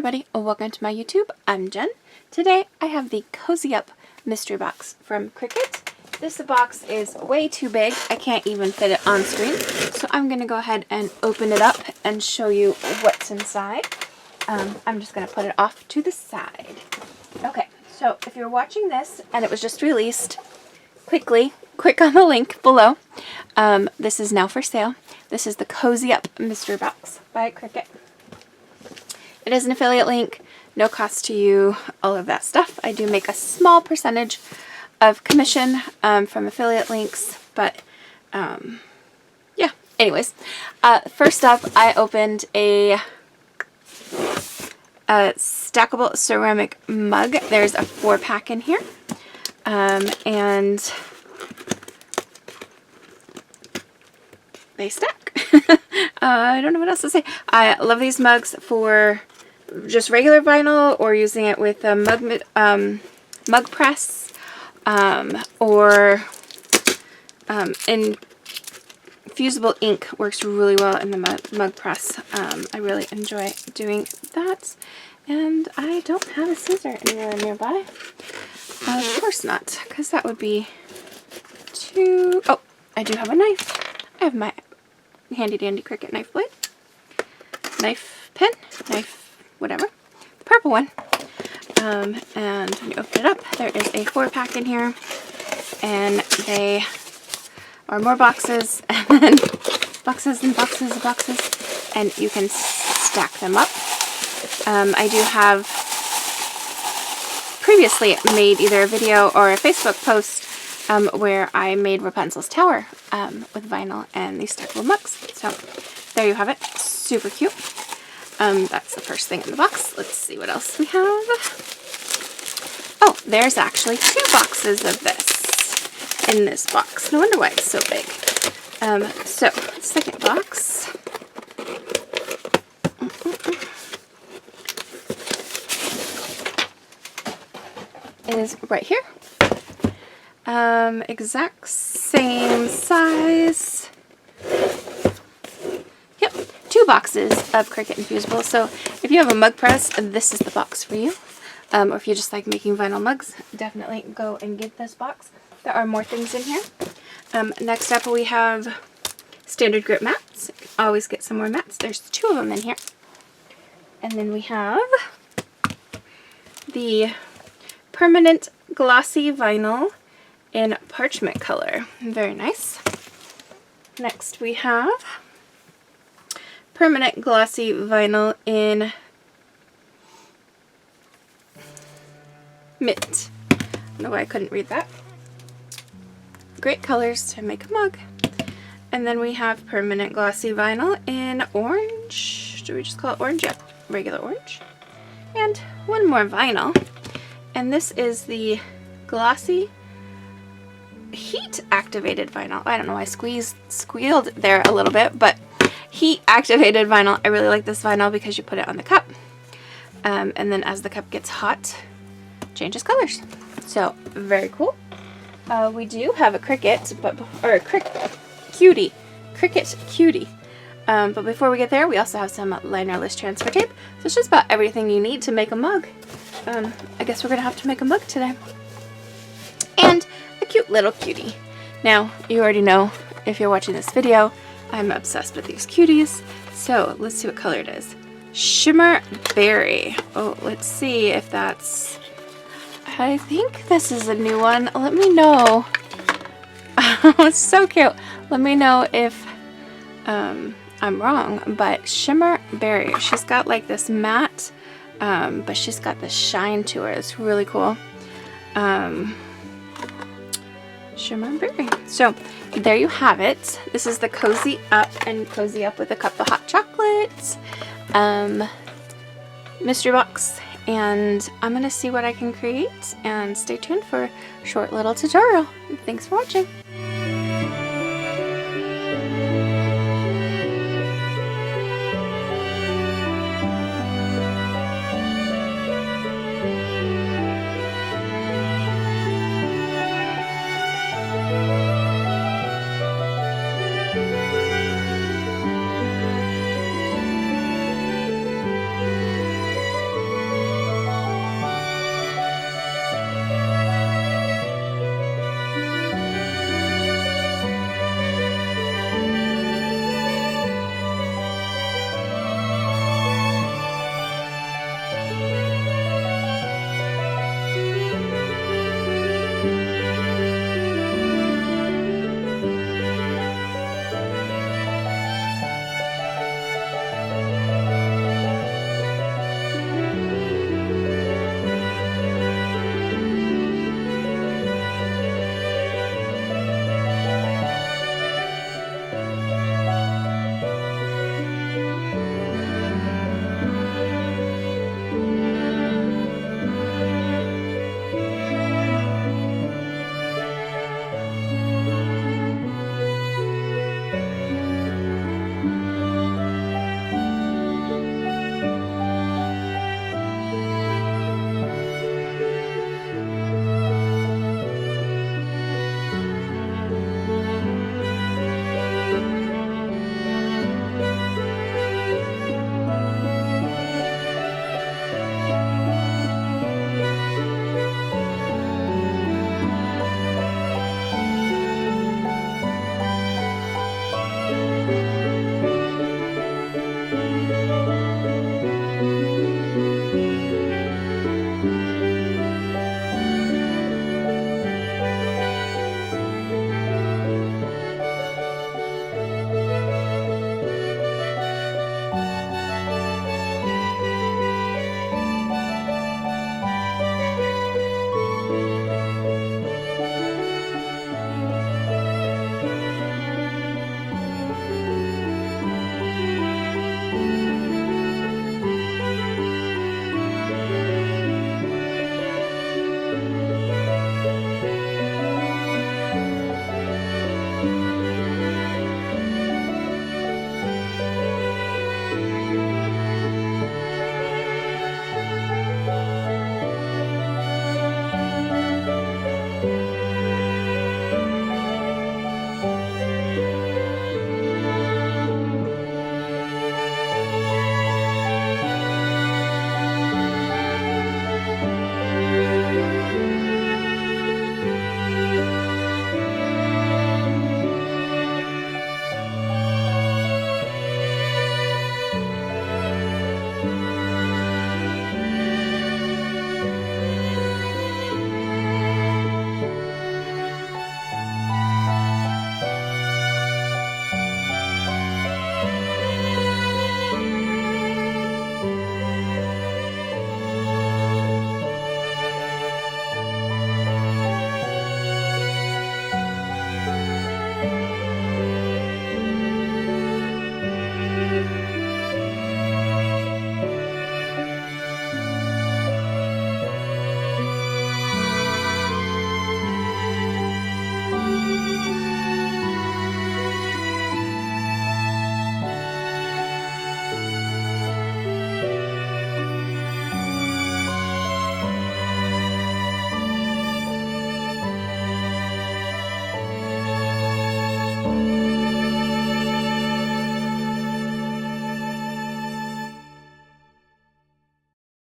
everybody, welcome to my YouTube. I'm Jen. Today I have the Cozy Up mystery box from Cricut. This box is way too big. I can't even fit it on screen. So I'm going to go ahead and open it up and show you what's inside. I'm just going to put it off to the side. Okay, so if you're watching this and it was just released, click on the link below. This is now for sale. This is the Cozy Up mystery box by Cricut. It is an affiliate link, no cost to you, all of that stuff. I do make a small percentage of commission from affiliate links, but yeah, anyways. First up, I opened a stackable ceramic mug. There's a 4-pack in here, and they stack. I don't know what else to say. I love these mugs for just regular vinyl or using it with a mug press or infusible ink works really well in the mug press. I really enjoy doing that, and I don't have a scissor anywhere nearby. Of course not, because that would be too... Oh, I do have a knife. I have my handy dandy Cricut knife blade, knife pen, knife whatever, the purple one. And when you open it up, there is a 4-pack in here, and they are more boxes, and then boxes and boxes and boxes, and you can stack them up. I do have previously made either a video or a Facebook post where I made Rapunzel's tower with vinyl and these stackable mugs. So there you have it. Super cute. That's the first thing in the box. Let's see what else we have. Oh, there's actually 2 boxes of this in this box. No wonder why it's so big. So, second box. Is right here. Exact same size. Yep, 2 boxes of Cricut Infusible. So if you have a mug press, this is the box for you. Or if you just like making vinyl mugs, definitely go and get this box. There are more things in here. Next up we have StandardGrip Mats. You can always get some more mats. There's 2 of them in here. And then we have the permanent glossy vinyl in Parchment color. Very nice. Next we have permanent glossy vinyl in Mint. I don't know why I couldn't read that. Great colors to make a mug. And then we have permanent glossy vinyl in orange. Do we just call it orange? Yep, regular orange. And one more vinyl. And this is the glossy heat activated vinyl. I don't know why I squealed there a little bit, but heat activated vinyl. I really like this vinyl because you put it on the cup, and then as the cup gets hot, changes colors. So very cool. We do have a Cricut, Cutie, Cricut Cutie. But before we get there, we also have some Linerless transfer tape. So it's just about everything you need to make a mug. I guess we're gonna have to make a mug today. And a cute little cutie. Now, you already know, if you're watching this video, I'm obsessed with these cuties. So let's see what color it is. Shimmer Berry. Oh, let's see if that's... I think this is a new one. Let me know. It's so cute. Let me know if I'm wrong, but Shimmer Berry. She's got like this matte, but she's got this shine to her. It's really cool. Shimmer Berry. So there you have it. This is the Cozy Up and Cozy Up with a cup of hot chocolate mystery box, and I'm gonna see what I can create, and stay tuned for a short little tutorial. Thanks for watching.